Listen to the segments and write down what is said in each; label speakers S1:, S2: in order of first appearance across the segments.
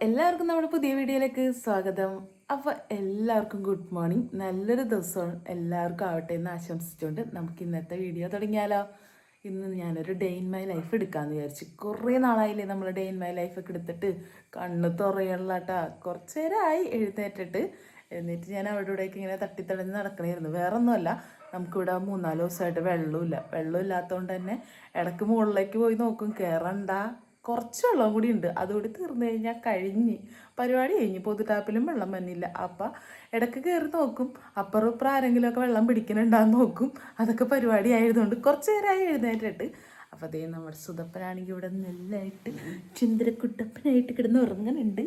S1: എല്ലാവർക്കും നമ്മുടെ പുതിയ വീഡിയോയിലേക്ക് സ്വാഗതം. അപ്പോൾ എല്ലാവർക്കും ഗുഡ് മോർണിംഗ്. നല്ലൊരു ദിവസം എല്ലാവർക്കും ആവട്ടെ എന്ന് ആശംസിച്ചുകൊണ്ട് നമുക്ക് ഇന്നത്തെ വീഡിയോ തുടങ്ങിയാലോ. ഇന്ന് ഞാനൊരു ഡേ ഇൻ മൈ ലൈഫ് എടുക്കാമെന്ന് വിചാരിച്ചു. കുറേ നാളായില്ലേ നമ്മൾ ഡേ ഇൻ മൈ ലൈഫൊക്കെ എടുത്തിട്ട്. കണ്ണ് തുറയല്ലാട്ടാ. കുറച്ച് നേരമായി എഴുന്നേറ്റിട്ട്. എന്നിട്ട് ഞാൻ അവിടെ ഇവിടേക്ക് ഇങ്ങനെ തട്ടിത്തടഞ്ഞ് നടക്കണമായിരുന്നു. വേറെ ഒന്നുമല്ല, നമുക്കിവിടെ 3-4 ദിവസമായിട്ട് വെള്ളമില്ലാത്തതുകൊണ്ട് തന്നെ ഇടയ്ക്ക് മുകളിലേക്ക് പോയി നോക്കും, കയറണ്ട, കുറച്ച് വെള്ളം കൂടി ഉണ്ട്, അതുകൂടി തീർന്നു കഴിഞ്ഞാൽ പരിപാടി കഴിഞ്ഞ്. പൊതുടാപ്പിലും വെള്ളം വന്നില്ല. അപ്പം ഇടയ്ക്ക് കയറി നോക്കും, അപ്പുറം ഇപ്പുറം ആരെങ്കിലുമൊക്കെ വെള്ളം പിടിക്കുന്നുണ്ടാന്ന് നോക്കും. അതൊക്കെ പരിപാടി ആയതുകൊണ്ട് കുറച്ച് നേരമായി എഴുന്നേറ്റിട്ട്. അപ്പോൾ അതേ നമ്മുടെ സുതപ്പനാണെങ്കിൽ ഇവിടെ നെല്ലായിട്ട് ചുന്ദരക്കുട്ടപ്പനായിട്ട് കിടന്ന് ഉറങ്ങുന്നുണ്ട്.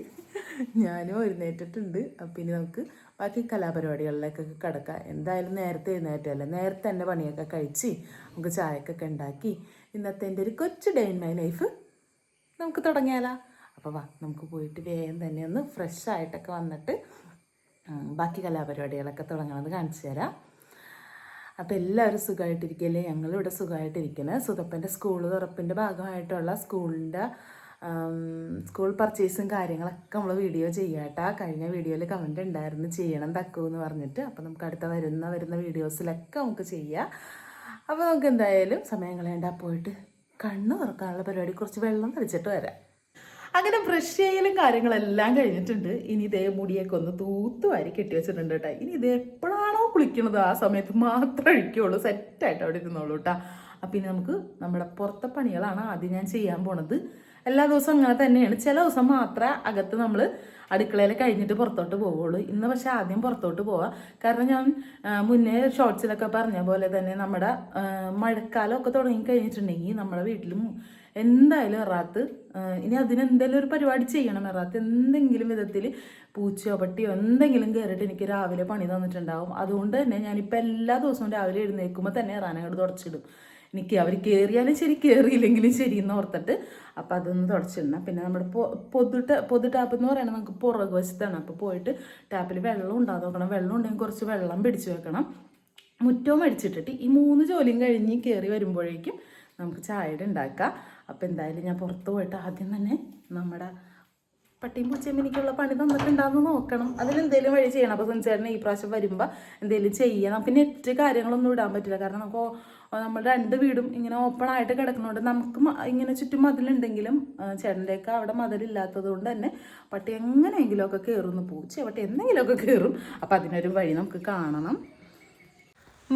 S1: ഞാനും എഴുന്നേറ്റിട്ടുണ്ട്. അപ്പം ഇനി നമുക്ക് ബാക്കി കലാപരിപാടികളിലേക്കൊക്കെ കിടക്കാം. എന്തായാലും നേരത്തെ എഴുന്നേറ്റല്ലേ, നേരത്തെ തന്നെ പണിയൊക്കെ കഴിച്ച് നമുക്ക് ചായക്കൊക്കെ ഉണ്ടാക്കി ഇന്നത്തെ എൻ്റെ ഒരു കൊച്ചു ഡേ ഇൻ മൈ ലൈഫ് നമുക്ക് തുടങ്ങിയാലോ. അപ്പോൾ വാ, നമുക്ക് പോയിട്ട് വേഗം തന്നെ ഒന്ന് ഫ്രഷ് ആയിട്ടൊക്കെ വന്നിട്ട് ബാക്കി കലാപരിപാടികളൊക്കെ തുടങ്ങണമെന്ന് കാണിച്ചു തരാം. അപ്പോൾ എല്ലാവരും സുഖമായിട്ടിരിക്കല്ലേ? ഞങ്ങളിവിടെ സുഖമായിട്ടിരിക്കുന്നത്. സുതപ്പൻ്റെ സ്കൂൾ തുറപ്പിൻ്റെ ഭാഗമായിട്ടുള്ള സ്കൂൾ പർച്ചേസും കാര്യങ്ങളൊക്കെ നമ്മൾ വീഡിയോ ചെയ്യാട്ടാ. കഴിഞ്ഞ വീഡിയോയിൽ കമൻറ്റ് ഉണ്ടായിരുന്നു ചെയ്യണം തക്കുമെന്ന് പറഞ്ഞിട്ട്. അപ്പോൾ നമുക്ക് അടുത്ത വരുന്ന വീഡിയോസിലൊക്കെ നമുക്ക് ചെയ്യാം. അപ്പോൾ നമുക്ക് എന്തായാലും സമയം കളയണ്ട, പോയിട്ട് കണ്ണ് തുറക്കാനുള്ള പരിപാടി, കുറച്ച് വെള്ളം തളിച്ചിട്ട് വരാം. അങ്ങനെ ബ്രഷ് ചെയ്യലും കാര്യങ്ങളെല്ലാം കഴിഞ്ഞിട്ടുണ്ട്. ഇനി ഇതേ മുടിയൊക്കെ ഒന്ന് തൂത്തുവാരി കെട്ടി വെച്ചിട്ടുണ്ട് കേട്ടോ. ഇനി ഇത് എപ്പോഴാണോ കുളിക്കണത് ആ സമയത്ത് മാത്രമേ അഴിക്കുള്ളൂ, സെറ്റായിട്ട് അവിടെ ഇരുന്നോളൂ കേട്ടോ. അപ്പം ഇനി നമുക്ക് നമ്മുടെ പുറത്തെ പണികളാണ് ആദ്യം ഞാൻ ചെയ്യാൻ പോണത്. എല്ലാ ദിവസവും അങ്ങനെ തന്നെയാണ്. ചില ദിവസം മാത്രമേ അകത്ത് നമ്മൾ അടുക്കളയിൽ കഴിഞ്ഞിട്ട് പുറത്തോട്ട് പോവുള്ളൂ. ഇന്ന് പക്ഷേ ആദ്യം പുറത്തോട്ട് പോവാം. കാരണം ഞാൻ മുന്നേ ഷോർട്സിലൊക്കെ പറഞ്ഞ പോലെ തന്നെ നമ്മുടെ മഴക്കാലമൊക്കെ തുടങ്ങി കഴിഞ്ഞിട്ടുണ്ടെങ്കിൽ നമ്മുടെ വീട്ടിലും എന്തായാലും എറാത്ത് ഇനി അതിനെന്തെങ്കിലും ഒരു പരിപാടി ചെയ്യണം. എറാത്ത് എന്തെങ്കിലും വിധത്തിൽ പൂച്ചയോ പട്ടിയോ എന്തെങ്കിലും കയറിയിട്ട് എനിക്ക് രാവിലെ പണി തന്നിട്ടുണ്ടാവും. അതുകൊണ്ട് തന്നെ ഞാനിപ്പോൾ എല്ലാ ദിവസവും രാവിലെ എഴുന്നേൽക്കുമ്പോൾ തന്നെ എറാനങ്ങോട്ട് തുടച്ചിടും. എനിക്ക് അവർ കയറിയാലും ശരി, കയറിയില്ലെങ്കിലും ശരി എന്ന് ഓർത്തിട്ട് അപ്പം അതൊന്ന് തുടച്ചിടണം. പിന്നെ നമ്മുടെ പൊതു ടാപ്പ് എന്ന് പറയുന്നത് നമുക്ക് പുറകു വശത്താണ്. അപ്പോൾ പോയിട്ട് ടാപ്പിൽ വെള്ളം ഉണ്ടാകും നോക്കണം. വെള്ളം ഉണ്ടെങ്കിൽ കുറച്ച് വെള്ളം പിടിച്ചു വെക്കണം. മുറ്റവും അടിച്ചിട്ടിട്ട് ഈ 3 ജോലിയും കഴിഞ്ഞ് കയറി വരുമ്പോഴേക്കും നമുക്ക് ചായയുടെ ഉണ്ടാക്കാം. അപ്പോൾ എന്തായാലും ഞാൻ പുറത്ത് പോയിട്ട് ആദ്യം തന്നെ നമ്മുടെ പട്ടിയും പൂച്ചയും എനിക്കുള്ള പണി തന്നിട്ടുണ്ടാകുന്ന നോക്കണം. അതിലെന്തെങ്കിലും വഴി ചെയ്യണം. അപ്പോൾ സുനിച്ചേട്ടനെ ഈ പ്രാവശ്യം വരുമ്പോൾ എന്തെങ്കിലും ചെയ്യണം. നമുക്ക് നെറ്റ് കാര്യങ്ങളൊന്നും ഇടാൻ പറ്റില്ല. കാരണം നമുക്ക് നമ്മൾ 2 വീടും ഇങ്ങനെ ഓപ്പൺ ആയിട്ട് കിടക്കുന്നതുകൊണ്ട് നമുക്ക് ഇങ്ങനെ ചുറ്റും മതിലുണ്ടെങ്കിലും ചേട്ടൻ്റെയൊക്കെ അവിടെ മതിലില്ലാത്തത് കൊണ്ട് തന്നെ പട്ടി എങ്ങനെയെങ്കിലുമൊക്കെ കയറുന്നു, പൂച്ച പട്ടി എന്തെങ്കിലുമൊക്കെ കയറും. അപ്പോൾ അതിനൊരു വഴി നമുക്ക് കാണണം.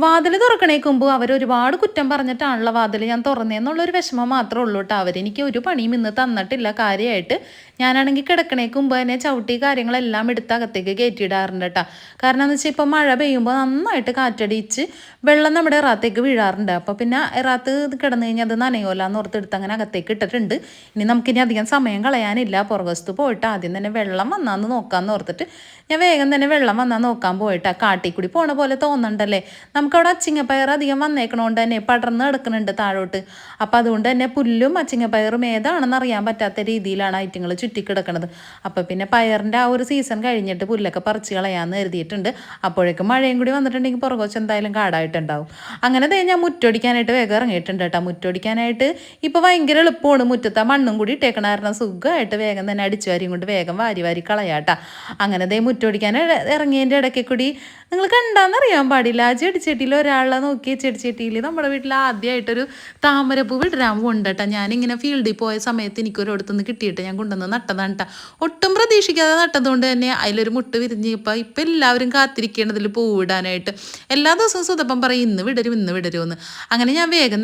S2: വാതിൽ തുറക്കണേക്കുമ്പോൾ അവരൊരുപാട് കുറ്റം പറഞ്ഞിട്ടാണല്ലോ വാതിൽ ഞാൻ തുറന്നേന്നുള്ളൊരു വിഷമം മാത്രമേ ഉള്ളൂ കേട്ടോ. അവരെനിക്ക് ഒരു പണിയും ഇന്ന് തന്നിട്ടില്ല കാര്യമായിട്ട്. ഞാനാണെങ്കിൽ കിടക്കണേക്ക് മുമ്പ് തന്നെ ചവിട്ടി കാര്യങ്ങളെല്ലാം എടുത്ത് അകത്തേക്ക് കയറ്റിയിടാറുണ്ട് കേട്ടോ. കാരണം എന്ന് വെച്ചാൽ ഇപ്പോൾ മഴ പെയ്യുമ്പോൾ നന്നായിട്ട് കാറ്റടിച്ച് വെള്ളം നമ്മുടെ എറാത്തേക്ക് വീഴാറുണ്ട്. അപ്പോൾ പിന്നെ എറാത്ത് കിടന്നു കഴിഞ്ഞാൽ അത് നനയോലാന്ന് ഓർത്തെടുത്ത് അങ്ങനെ അകത്തേക്ക് ഇട്ടിട്ടുണ്ട്. ഇനി നമുക്കിനി അധികം സമയം കളയാനില്ല. പുറകസ്തു പോയിട്ട് ആദ്യം തന്നെ വെള്ളം വന്നാന്ന് നോക്കാമെന്ന് ഓർത്തിട്ട് ഞാൻ വേഗം തന്നെ വെള്ളം വന്നാൽ നോക്കാൻ പോയിട്ടാ. കാട്ടിക്കൂടി പോണ പോലെ തോന്നണ്ടല്ലേ. നമുക്കവിടെ അച്ചിങ്ങപ്പയർ അധികം വന്നേക്കണോണ്ട് തന്നെ പടർന്ന് കിടക്കുന്നുണ്ട് താഴോട്ട്. അപ്പം അതുകൊണ്ട് തന്നെ പുല്ലും അച്ചിങ്ങപ്പയറും ഏതാണെന്ന് അറിയാൻ പറ്റാത്ത രീതിയിലാണ് ഐറ്റങ്ങൾ ചുറ്റിക്കിടക്കണത്. അപ്പം പിന്നെ പയറിൻ്റെ ആ ഒരു സീസൺ കഴിഞ്ഞിട്ട് പുല്ലൊക്കെ പറിച്ച് കളയാമെന്ന് കരുതിയിട്ടുണ്ട്. അപ്പോഴേക്കും മഴയും കൂടി വന്നിട്ടുണ്ടെങ്കിൽ പുറകോച്ച് എന്തായാലും കാടായിട്ടുണ്ടാവും. അങ്ങനെ ഞാൻ മുറ്റൊടിക്കാനായിട്ട് വേഗം ഇറങ്ങിയിട്ടുണ്ട് കേട്ടോ. മുറ്റൊടിക്കാനായിട്ട് ഇപ്പോൾ ഭയങ്കര എളുപ്പമാണ്. മുറ്റത്തെ മണ്ണും കൂടി ഇട്ടേക്കണ കാരണം സുഖമായിട്ട് വേഗം തന്നെ അടിച്ചു വാരിയും കൊണ്ട് വേഗം വാരി കളയാട്ടാ. അങ്ങനെ മുറ്റൊടിക്കാൻ ഇറങ്ങിയതിൻ്റെ ഇടയ്ക്ക് കൂടി നിങ്ങൾ കണ്ടാന്നറിയാൻ പാടില്ല, ആ ചെടിച്ചട്ടിയിൽ ഒരാളെ നോക്കിയ ചെടിച്ചട്ടിയിൽ നമ്മുടെ വീട്ടിൽ ആദ്യമായിട്ടൊരു താമരപ്പൂ വിടരാൻ പോകുന്നുണ്ട് കേട്ടോ. ഞാനിങ്ങനെ ഫീൽഡിൽ പോയ സമയത്ത് എനിക്കൊരിടത്തുനിന്ന് കിട്ടിയിട്ട് ഞാൻ കൊണ്ടുവന്ന് നട്ടതാണ് കേട്ടോ. ഒട്ടും പ്രതീക്ഷിക്കാതെ നട്ടതുകൊണ്ട് തന്നെ അതിലൊരു മുട്ട് വിരിഞ്ഞ് ഇപ്പം എല്ലാവരും കാത്തിരിക്കേണ്ടതിൽ പൂവിടാനായിട്ട്. എല്ലാ ദിവസവും സുതപ്പം പറയും ഇന്ന് വിടരുമെന്ന്. അങ്ങനെ ഞാൻ വേഗം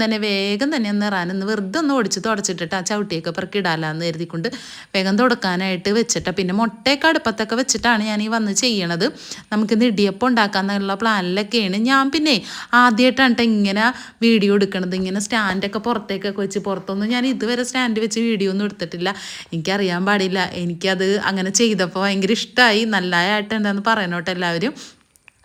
S2: തന്നെ ഒന്ന് ഇറാനൊന്ന് വെറുതെ ഒന്ന് ഓടിച്ച് തുടച്ചിട്ടിട്ട് ആ ചവിട്ടിയൊക്കെ പെറുക്കിടാലാന്ന് കരുതിക്കൊണ്ട് വേഗം തുടക്കാനായിട്ട് വെച്ചിട്ട് പിന്നെ മുട്ടയൊക്കെ അടുപ്പത്തൊക്കെ വെച്ചിട്ടാണ് ഞാൻ ഈ വന്ന് ചെയ്യണത്. നമുക്കിന്ന് ഇടിയപ്പം ഉണ്ടാക്കാന്നുള്ള പ്ലാനിലൊക്കെയാണ് ഞാൻ. പിന്നെ ആദ്യമായിട്ടാണ് ഇങ്ങനെ വീഡിയോ എടുക്കണത്. ഇങ്ങനെ സ്റ്റാൻഡൊക്കെ പുറത്തേക്കൊക്കെ വെച്ച്, പുറത്തൊന്നും ഞാൻ ഇതുവരെ സ്റ്റാൻഡ് വെച്ച് വീഡിയോ ഒന്നും എടുത്തിട്ടില്ല. എനിക്കറിയാൻ പാടില്ല. എനിക്കത് അങ്ങനെ ചെയ്തപ്പോൾ ഭയങ്കര ഇഷ്ടമായി. നല്ലതായിട്ടുണ്ടെന്ന് പറയണോട്ടെ എല്ലാവരും.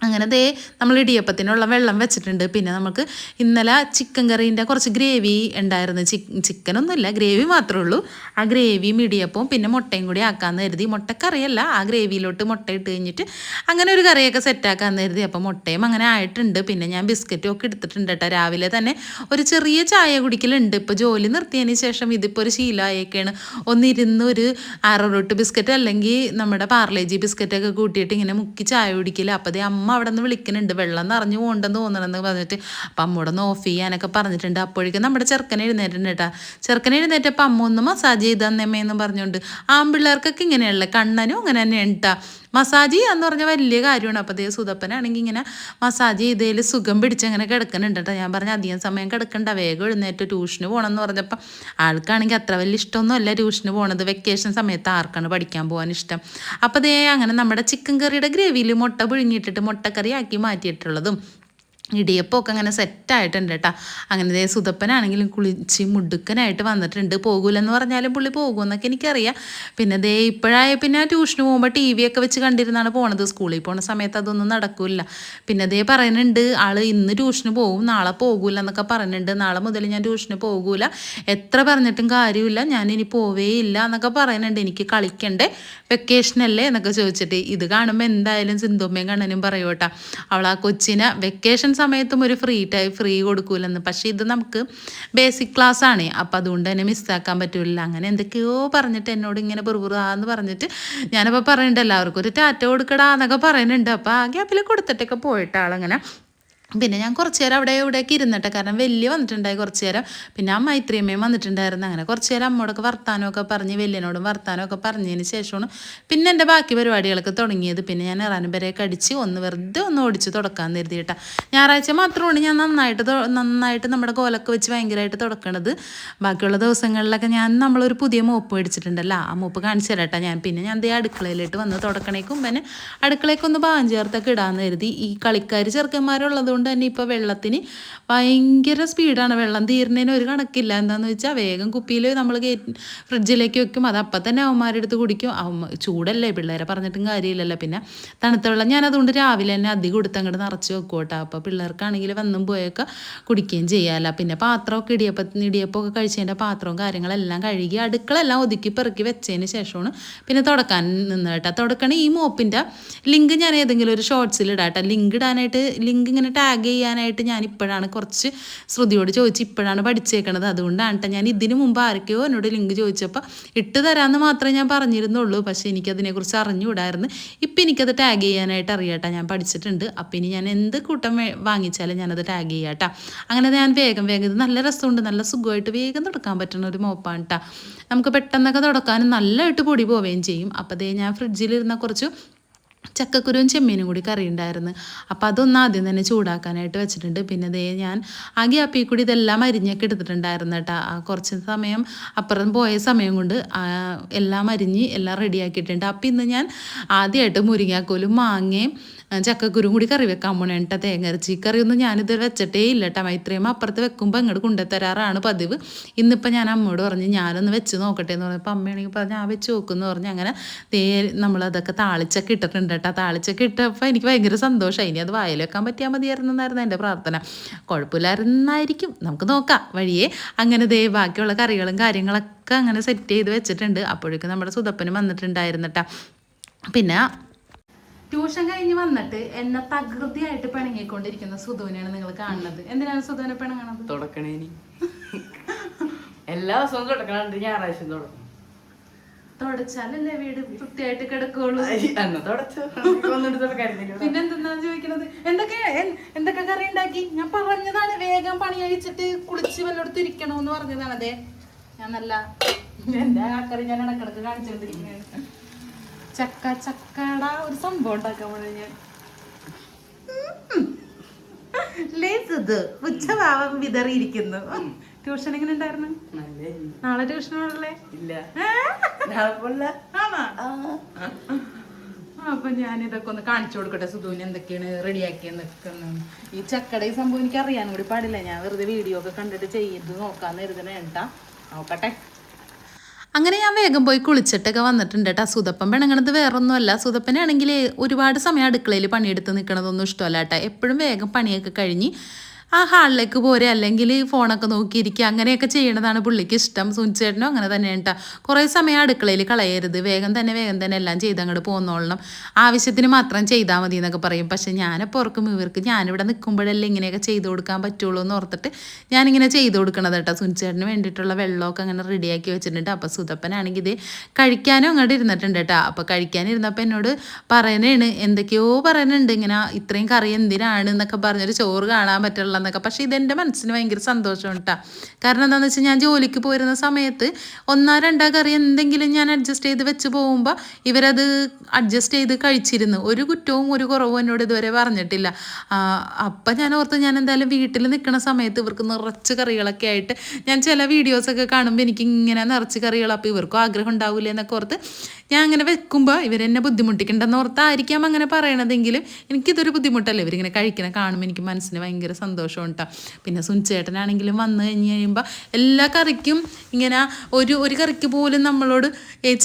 S2: അങ്ങനെ ദേ നമ്മൾ ഇടിയപ്പത്തിനുള്ള വെള്ളം വെച്ചിട്ടുണ്ട്. പിന്നെ നമുക്ക് ഇന്നലെ ചിക്കൻ കറീൻ്റെ കുറച്ച് ഗ്രേവി ഉണ്ടായിരുന്നു. ചിക്കനൊന്നുമില്ല, ഗ്രേവി മാത്രമേ ഉള്ളൂ. ആ ഗ്രേവിയും ഇടിയപ്പവും പിന്നെ മുട്ടയും കൂടി ആക്കാമെന്ന് കരുതി. മുട്ടക്കറിയല്ല, ആ ഗ്രേവിയിലോട്ട് മുട്ട ഇട്ട് കഴിഞ്ഞിട്ട് അങ്ങനെ ഒരു കറിയൊക്കെ സെറ്റാക്കാമെന്ന് കരുതി. അപ്പോൾ മുട്ടയും അങ്ങനെ ആയിട്ടുണ്ട്. പിന്നെ ഞാൻ ബിസ്ക്കറ്റും ഒക്കെ എടുത്തിട്ടുണ്ട് കേട്ടോ. രാവിലെ തന്നെ ഒരു ചെറിയ ചായ കുടിക്കലുണ്ട്. ഇപ്പോൾ ജോലി നിർത്തിയതിന് ശേഷം ഇതിപ്പോൾ ഒരു ശീലമായേക്കാണ്. ഒന്നിരുന്ന് ഒരു ആറോട്ട് ബിസ്ക്കറ്റ് അല്ലെങ്കിൽ നമ്മുടെ പാർലേജി ബിസ്ക്കറ്റൊക്കെ കൂട്ടിയിട്ട് ഇങ്ങനെ മുക്കി ചായ കുടിക്കില്ല. അപ്പോൾ അതേ അമ്മ അവിടെ നിന്ന് വിളിക്കുന്നുണ്ട്, വെള്ളം നിറഞ്ഞു പോകണ്ടെന്ന് തോന്നണമെന്ന് പറഞ്ഞിട്ട്. അപ്പം അമ്മോടെ ഒന്ന് ഓഫ് ചെയ്യാനൊക്കെ പറഞ്ഞിട്ടുണ്ട്. അപ്പോഴേക്കും നമ്മുടെ ചെറുക്കൻ എഴുന്നേറ്റുണ്ട് കേട്ടോ. ചെറുക്കൻ എഴുന്നേറ്റപ്പോൾ അമ്മ ഒന്ന് മസാജ് ചെയ്ത് തന്നമ്മയെന്നും പറഞ്ഞുകൊണ്ട്. ആൺപിള്ളേർക്കൊക്കെ ഇങ്ങനെയല്ലേ, കണ്ണനും അങ്ങനെ തന്നെ ഉണ്ടാ. മസാജ് ചെയ്യാന്ന് പറഞ്ഞാൽ വലിയ കാര്യമാണ്. അപ്പോൾ അതേ സുധപ്പനാണെങ്കിൽ ഇങ്ങനെ മസാജ് ചെയ്തതിൽ സുഖം പിടിച്ച് അങ്ങനെ കിടക്കുന്നുണ്ട് കേട്ടോ. ഞാൻ പറഞ്ഞ അധികം സമയം കിടക്കണ്ട, വേഗം എഴുന്നേറ്റ് ട്യൂഷന് പോകണമെന്ന് പറഞ്ഞപ്പോൾ ആൾക്കാണെങ്കിൽ അത്ര വലിയ ഇഷ്ടമൊന്നുമല്ല ട്യൂഷന് പോകണത്. വെക്കേഷൻ സമയത്ത് ആർക്കാണ് പഠിക്കാൻ പോകാൻ ഇഷ്ടം. അപ്പോൾ അതേ അങ്ങനെ നമ്മുടെ ചിക്കൻ കറിയുടെ ഗ്രേവിയിൽ മുട്ട പുഴുങ്ങിയിട്ടിട്ട് മുട്ടക്കറി ആക്കി മാറ്റിയിട്ടുള്ളതും ഇടിയപ്പമൊക്കെ അങ്ങനെ സെറ്റായിട്ടുണ്ട് കേട്ടോ. അങ്ങനെ ദേ സുധപ്പനാണെങ്കിലും കുളിച്ച് മുടുക്കനായിട്ട് വന്നിട്ടുണ്ട്. പോകൂലെന്ന് പറഞ്ഞാലും പുള്ളി പോകുമെന്നൊക്കെ എനിക്കറിയാം. പിന്നെ ദേ ഇപ്പോഴായ പിന്നെ ട്യൂഷന് പോകുമ്പോൾ ടി വി ഒക്കെ വെച്ച് കണ്ടിരുന്നാണ് പോണത്. സ്കൂളിൽ പോണ സമയത്ത് അതൊന്നും നടക്കില്ല. പിന്നെ ദേ പറയുന്നുണ്ട് ആൾ ഇന്ന് ട്യൂഷന് പോകും, നാളെ പോകൂല എന്നൊക്കെ പറയുന്നുണ്ട്. നാളെ മുതൽ ഞാൻ ട്യൂഷന് പോകൂല, എത്ര പറഞ്ഞിട്ടും കാര്യമില്ല, ഞാനിനി പോവേയില്ല എന്നൊക്കെ പറയുന്നുണ്ട്. എനിക്ക് കളിക്കണ്ടേ, വെക്കേഷനല്ലേ എന്നൊക്കെ ചോദിച്ചിട്ട്. ഇത് കാണുമ്പോൾ എന്തായാലും സിന്ധുമ്മയും കണ്ണനും പറയും കേട്ടോ, അവൾ ആ കൊച്ചിനെ വെക്കേഷൻ സമയത്തും ഒരു ഫ്രീ കൊടുക്കൂലെന്ന്. പക്ഷേ ഇത് നമുക്ക് ബേസിക് ക്ലാസ് ആണ്, അപ്പം അതുകൊണ്ട് തന്നെ മിസ്സാക്കാൻ പറ്റില്ല. അങ്ങനെ എന്തൊക്കെയോ പറഞ്ഞിട്ട് എന്നോട് ഇങ്ങനെ ബുറുബുറാന്ന് പറഞ്ഞിട്ട് ഞാനപ്പോൾ പറയുന്നുണ്ട് എല്ലാവർക്കും ഒരു ടാറ്റ കൊടുക്കടാ എന്നൊക്കെ പറയുന്നുണ്ട്. അപ്പോൾ ആ ഗ്യാപ്പിൽ കൊടുത്തിട്ടൊക്കെ പോയിട്ട് ആളങ്ങനെ. പിന്നെ ഞാൻ കുറച്ച് നേരം അവിടെ ഇവിടെയൊക്കെ ഇരുന്നിട്ട്, കാരണം വലിയ വന്നിട്ടുണ്ടായി കുറച്ച് നേരം. പിന്നെ ആ മൈത്രിയമ്മയും വന്നിട്ടുണ്ടായിരുന്നു. അങ്ങനെ കുറച്ച് നേരം അമ്മോടൊക്കെ വർത്താനമൊക്കെ പറഞ്ഞ് വലിയനോടും വർത്താനമൊക്കെ പറഞ്ഞതിന് ശേഷമാണ് പിന്നെ എൻ്റെ ബാക്കി പരിപാടികളൊക്കെ തുടങ്ങിയത്. പിന്നെ ഞാൻ ഇറാനും വരെയൊക്കെ അടിച്ച് വെറുതെ ഒന്ന് ഓടിച്ച് തുടക്കാമെന്ന് കരുതിയിട്ടാ. ഞായറാഴ്ച മാത്രമാണ് ഞാൻ നന്നായിട്ട് നമ്മുടെ കോലൊക്കെ വെച്ച് ഭയങ്കരമായിട്ട് തുടക്കണത്. ബാക്കിയുള്ള ദിവസങ്ങളിലൊക്കെ നമ്മളൊരു പുതിയ മോപ്പ് മേടിച്ചിട്ടുണ്ടല്ലോ, ആ മോപ്പ് കാണിച്ചു തരാട്ടാ ഞാൻ. പിന്നെ ഞാൻ ദേ അടുക്കളയിലിട്ട് വന്ന് തുടക്കണേക്കും പിന്നെ അടുക്കളയ്ക്കൊന്ന് പാകം ചേർത്തൊക്കെ ഇടാമെന്ന് കരുതി. ഈ കളിക്കാർ ചെറുക്കന്മാരുള്ളതുകൊണ്ട് തന്നെ ഇപ്പോൾ വെള്ളത്തിന് ഭയങ്കര സ്പീഡാണ്. വെള്ളം തീരുന്നതിന് ഒരു കണക്കില്ല. എന്താണെന്ന് വെച്ചാൽ വേഗം കുപ്പിയിൽ നമ്മൾ ഫ്രിഡ്ജിലേക്ക് വെക്കും, അത് അപ്പം തന്നെ അവന്മാരുടെ അടുത്ത് കുടിക്കും. ചൂടല്ലേ, പിള്ളേരെ പറഞ്ഞിട്ടും കാര്യമില്ലല്ലോ. പിന്നെ തണുത്ത വെള്ളം ഞാനതുകൊണ്ട് രാവിലെ തന്നെ അധികം കൊടുത്ത് അങ്ങോട്ട് നിറച്ച് വെക്കും കേട്ടോ. അപ്പോൾ പിള്ളേർക്കാണെങ്കിൽ വന്നും പോയൊക്കെ കുടിക്കുകയും ചെയ്യാമല്ലോ. പിന്നെ പാത്രമൊക്കെ ഇടിയപ്പമൊക്കെ കഴിച്ചതിൻ്റെ പാത്രവും കാര്യങ്ങളെല്ലാം കഴുകി അടുക്കളെല്ലാം ഒതുക്കി പെറുക്കി വെച്ചതിന് ശേഷമാണ് പിന്നെ തുടക്കാൻ നിന്ന് കേട്ടോ. തുടക്കണ ഈ മോപ്പിൻ്റെ ലിങ്ക് ഞാൻ ഏതെങ്കിലും ഒരു ഷോർട്സിൽ ഇടാം കേട്ടോ. ലിങ്ക് ഇങ്ങനെ ടാഗ് ചെയ്യാനായിട്ട് ഞാൻ ഇപ്പോഴാണ് കുറച്ച് ശ്രുതിയോട് ചോദിച്ച് ഇപ്പോഴാണ് പഠിച്ചേക്കണത്. അതുകൊണ്ടാണ് കേട്ടോ. ഞാൻ ഇതിന് മുമ്പ് ആരൊക്കെയോ എന്നോട് ലിങ്ക് ചോദിച്ചപ്പോൾ ഇട്ട് തരാമെന്ന് മാത്രമേ ഞാൻ പറഞ്ഞിരുന്നുള്ളൂ. പക്ഷേ എനിക്കതിനെക്കുറിച്ച് അറിഞ്ഞുകൂടായിരുന്നു. ഇപ്പം എനിക്കത് ടാഗ് ചെയ്യാനായിട്ട് അറിയാട്ടോ, ഞാൻ പഠിച്ചിട്ടുണ്ട്. അപ്പം ഇനി ഞാൻ എന്ത് കൂട്ടം വാങ്ങിച്ചാലും ഞാനത് ടാഗ് ചെയ്യാം കേട്ടോ. അങ്ങനെ ഞാൻ വേഗം ഇത് നല്ല രസമുണ്ട്, നല്ല സുഖമായിട്ട് വേഗം തുടക്കാൻ പറ്റുന്ന ഒരു മോപ്പാണ് കേട്ടോ. നമുക്ക് പെട്ടെന്നൊക്കെ തുടക്കാനും നല്ലതായിട്ട് പൊടി പോവുകയും ചെയ്യും. അപ്പോൾ അതേ ഞാൻ ഫ്രിഡ്ജിലിരുന്ന കുറച്ച് ചക്കക്കുരുവും ചെമ്മീനും കൂടി കറി ഉണ്ടായിരുന്നു. അപ്പോൾ അതൊന്ന് ആദ്യം തന്നെ ചൂടാക്കാനായിട്ട് വെച്ചിട്ടുണ്ട്. പിന്നെ ദേ ഞാൻ ആ ഗ്യാപ്പിൽ കൂടി ഇതെല്ലാം അരിഞ്ഞൊക്കെ എടുത്തിട്ടുണ്ടായിരുന്നു കേട്ടോ. കുറച്ച് സമയം അപ്പുറം പോയ സമയം കൊണ്ട് എല്ലാം അരിഞ്ഞ് എല്ലാം റെഡിയാക്കിയിട്ടുണ്ട്. അപ്പോൾ ഇന്ന് ഞാൻ ആദ്യമായിട്ട് മുരിങ്ങാക്കോലും മാങ്ങയും ചക്കക്കുരും കൂടി കറി വെക്കാൻ പോണേ കേട്ടോ. തേങ്ങരച്ചി കറിയൊന്നും ഞാനിത് വെച്ചിട്ടേ ഇല്ല കേട്ടോ. മൈത്രയും അപ്പുറത്ത് വെക്കുമ്പോൾ ഇങ്ങോട്ട് കൊണ്ടുതരാറാണ് പതിവ്. ഇന്നിപ്പോൾ ഞാൻ അമ്മയോട് പറഞ്ഞ് ഞാനൊന്ന് വെച്ച് നോക്കട്ടെ എന്ന് പറഞ്ഞപ്പോൾ അമ്മയാണെങ്കിൽ പറഞ്ഞ് ആ വെച്ച് നോക്കുമെന്ന് പറഞ്ഞ് അങ്ങനെ നമ്മളതൊക്കെ താളിച്ചൊക്കെ ഇട്ടിട്ടുണ്ട് കേട്ടോ. താളിച്ചൊക്കെ ഇട്ടപ്പോൾ എനിക്ക് ഭയങ്കര സന്തോഷമായി. ഇനി അത് വായിൽ വെക്കാൻ പറ്റിയാൽ മതിയായിരുന്നു എന്നായിരുന്നു എൻ്റെ പ്രാർത്ഥന. കുഴപ്പമില്ലായിരുന്നായിരിക്കും, നമുക്ക് നോക്കാം വഴിയേ. അങ്ങനെ ബാക്കിയുള്ള കറികളും കാര്യങ്ങളൊക്കെ അങ്ങനെ സെറ്റ് ചെയ്ത് വെച്ചിട്ടുണ്ട്. അപ്പോഴേക്കും നമ്മുടെ സുധപ്പനും വന്നിട്ടുണ്ടായിരുന്നു കേട്ടോ. പിന്നെ ട്യൂഷൻ കഴിഞ്ഞ് വന്നിട്ട് എന്നെ തകൃതിയായിട്ട് പിണങ്ങിക്കൊണ്ടിരിക്കുന്ന സുധുവിനെയാണ് നിങ്ങൾ കാണുന്നത്. എന്തിനാണ് സുധുവിനെ പിണങ്ങണത്?
S3: തുടക്കണേനി എല്ലാ ദിവസവും തുടക്കണുണ്ട്, ഞായറാഴ്ച തുടക്കണം.
S2: തുടച്ചാലല്ലേ വീട് വൃത്തിയായിട്ട് കിടക്കുള്ളൂ. പിന്നെന്തെന്നാ ചോദിക്കണത്? എന്തൊക്കെ കറി ഉണ്ടാക്കി? ഞാൻ പറഞ്ഞതാണ് വേഗം പണി കഴിച്ചിട്ട് കുളിച്ച് വല്ലയിടത്ത് ഇരിക്കണോന്ന് പറഞ്ഞതാണ്. അതെ, ഞാൻ നല്ല എന്റെ ആ കറി ഞാൻ ഇടക്കിടക്ക് കാണിച്ചുകൊണ്ടിരിക്കുകയാണ്. ചക്കട ഒരു സംഭവം ഉണ്ടാക്കാൻ പോണ ഞാൻ. ഉച്ചഭാവം വിതറിയിരിക്കുന്നു. ട്യൂഷൻ എങ്ങനെ ഉണ്ടായിരുന്നു? നാളെ ട്യൂഷനുള്ളേ? അപ്പൊ ഞാനിതൊക്കെ ഒന്ന് കാണിച്ചു കൊടുക്കട്ടെ സുധുവിന് എന്തൊക്കെയാണ് റെഡിയാക്കിയെന്ന് നിൽക്കുന്നത്. ഈ ചക്കട ഈ സംഭവം എനിക്ക് അറിയാനും കൂടി പാടില്ല. ഞാൻ വെറുതെ വീഡിയോ ഒക്കെ കണ്ടിട്ട് ചെയ്ത് നോക്കാന്ന് കരുതണ കേട്ടാ. നോക്കട്ടെ. അങ്ങനെ ഞാൻ വേഗം പോയി കുളിച്ചിട്ടൊക്കെ വന്നിട്ടുണ്ട് കേട്ടോ. സുതപ്പം പിണങ്ങണത് വേറൊന്നുമല്ല. സുതപ്പനാണെങ്കിൽ ഒരുപാട് സമയം അടുക്കളയിൽ പണിയെടുത്ത് നിൽക്കണതൊന്നും ഇഷ്ടമല്ല കേട്ടോ. എപ്പോഴും വേഗം പണിയൊക്കെ കഴിഞ്ഞ് ആ ഹാളിലേക്ക് പോരെ അല്ലെങ്കിൽ ഫോണൊക്കെ നോക്കിയിരിക്കുക അങ്ങനെയൊക്കെ ചെയ്യണതാണ് പുള്ളിക്ക് ഇഷ്ടം. സുനിച്ചേട്ടനും അങ്ങനെ തന്നെ കേട്ടോ. കുറേ സമയം അടുക്കളയിൽ കളയരുത്, വേഗം തന്നെ എല്ലാം ചെയ്ത് അങ്ങോട്ട് പോന്നോളണം, ആവശ്യത്തിന് മാത്രം ചെയ്താൽ മതി എന്നൊക്കെ പറയും. പക്ഷെ ഞാനിപ്പോൾ ഓർക്കും ഇവർക്ക് ഞാനിവിടെ നിൽക്കുമ്പോഴല്ലേ ഇങ്ങനെയൊക്കെ ചെയ്ത് കൊടുക്കാൻ പറ്റുള്ളൂ എന്ന് ഓർത്തിട്ട് ഞാനിങ്ങനെ ചെയ്ത് കൊടുക്കണത് കേട്ടോ. സുനിച്ചേട്ടന് വേണ്ടിയിട്ടുള്ള വെള്ളമൊക്കെ അങ്ങനെ റെഡിയാക്കി വെച്ചിട്ടുണ്ട്. അപ്പോൾ സുതപ്പനാണെങ്കിൽ ഇത് കഴിക്കാനും അങ്ങോട്ട് ഇരുന്നിട്ടുണ്ട് കേട്ടോ. അപ്പോൾ കഴിക്കാനിരുന്നപ്പോൾ എന്നോട് പറയണേണ്, എന്തൊക്കെയോ പറയുന്നുണ്ട് ഇങ്ങനെ ഇത്രയും കറി എന്തിനാണ് എന്നൊക്കെ പറഞ്ഞൊരു ചോറ് കാണാൻ പറ്റുള്ള എന്നൊക്കെ. പക്ഷേ ഇതെൻ്റെ മനസ്സിന് ഭയങ്കര സന്തോഷമാണ് കേട്ടോ. കാരണം എന്താണെന്ന് വെച്ചാൽ ഞാൻ ജോലിക്ക് പോയിരുന്ന സമയത്ത് 1-2 കറി എന്തെങ്കിലും ഞാൻ അഡ്ജസ്റ്റ് ചെയ്ത് വെച്ച് പോകുമ്പോൾ ഇവരത് അഡ്ജസ്റ്റ് ചെയ്ത് കഴിച്ചിരുന്നു. ഒരു കുറ്റവും ഒരു കുറവും എന്നോട് ഇതുവരെ പറഞ്ഞിട്ടില്ല. അപ്പം ഞാൻ ഓർത്ത് ഞാൻ എന്തായാലും വീട്ടിൽ നിൽക്കുന്ന സമയത്ത് ഇവർക്ക് നിറച്ച് കറികളൊക്കെ ആയിട്ട് ഞാൻ ചില വീഡിയോസൊക്കെ കാണുമ്പോൾ എനിക്ക് ഇങ്ങനെ നിറച്ച് കറികൾ, അപ്പോൾ ഇവർക്കും ആഗ്രഹം ഉണ്ടാവില്ല എന്നൊക്കെ ഓർത്ത് ഞാൻ അങ്ങനെ വെക്കുമ്പോൾ ഇവരെന്നെ ബുദ്ധിമുട്ടിക്കണ്ടെന്ന് ഓർത്തായിരിക്കാം അങ്ങനെ പറയണതെങ്കിലും എനിക്കിതൊരു ബുദ്ധിമുട്ടല്ലേ. ഇവരിങ്ങനെ കഴിക്കണ കാണുമ്പോൾ എനിക്ക് മനസ്സിന് ഭയങ്കര സന്തോഷം ഉണ്ടാകും. പിന്നെ സുനിച്ചേട്ടനാണെങ്കിലും വന്നു കഴിഞ്ഞ് കഴിയുമ്പോൾ എല്ലാ കറിക്കും ഇങ്ങനെ ഒരു കറിക്ക് പോലും നമ്മളോട്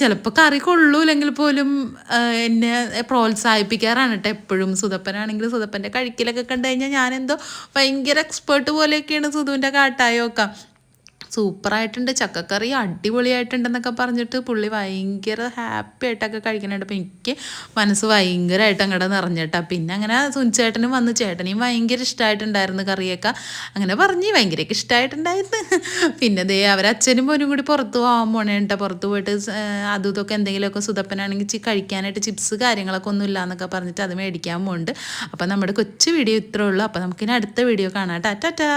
S2: ചിലപ്പോൾ കറി കൊള്ളൂല്ലെങ്കിൽ പോലും എന്നെ പ്രോത്സാഹിപ്പിക്കാറാണ് കേട്ടോ എപ്പോഴും. സുതപ്പനാണെങ്കിൽ സുതപ്പൻ്റെ കഴിക്കലൊക്കെ കണ്ടു കഴിഞ്ഞാൽ ഞാനെന്തോ ഭയങ്കര എക്സ്പേർട്ട് പോലെയൊക്കെയാണ് സുധുവിൻ്റെ കാട്ടായൊക്കെ. സൂപ്പറായിട്ടുണ്ട്, ചക്കക്കറി അടിപൊളിയായിട്ടുണ്ടെന്നൊക്കെ പറഞ്ഞിട്ട് പുള്ളി ഭയങ്കര ഹാപ്പി ആയിട്ടൊക്കെ കഴിക്കുന്നുണ്ട്. അപ്പോൾ എനിക്ക് മനസ്സ് ഭയങ്കരമായിട്ട് അങ്ങോട്ട് നിറഞ്ഞിട്ടാ. പിന്നെ അങ്ങനെ സുനിച്ചേട്ടനും വന്ന്, ചേട്ടനെയും ഭയങ്കര ഇഷ്ടമായിട്ടുണ്ടായിരുന്നു കറിയൊക്കെ. അങ്ങനെ പറഞ്ഞ് ഭയങ്കരമൊക്കെ ഇഷ്ടമായിട്ടുണ്ടായിരുന്നു. പിന്നെ ദേ അവരച്ഛനും മോനും കൂടി പുറത്ത് പോകാൻ പോണേട്ടോ. പുറത്ത് പോയിട്ട് അതും ഇതൊക്കെ എന്തെങ്കിലുമൊക്കെ സുതപ്പനാണെങ്കിൽ കഴിക്കാനായിട്ട് ചിപ്സ് കാര്യങ്ങളൊക്കെ ഒന്നും ഇല്ല എന്നൊക്കെ പറഞ്ഞിട്ട് അത് മേടിക്കാൻ പോകുന്നുണ്ട്. അപ്പോൾ നമ്മുടെ കൊച്ചു വീഡിയോ ഇത്രേ ഉള്ളൂ. അപ്പോൾ നമുക്കിനി അടുത്ത വീഡിയോ കാണാം. ടാറ്റാ.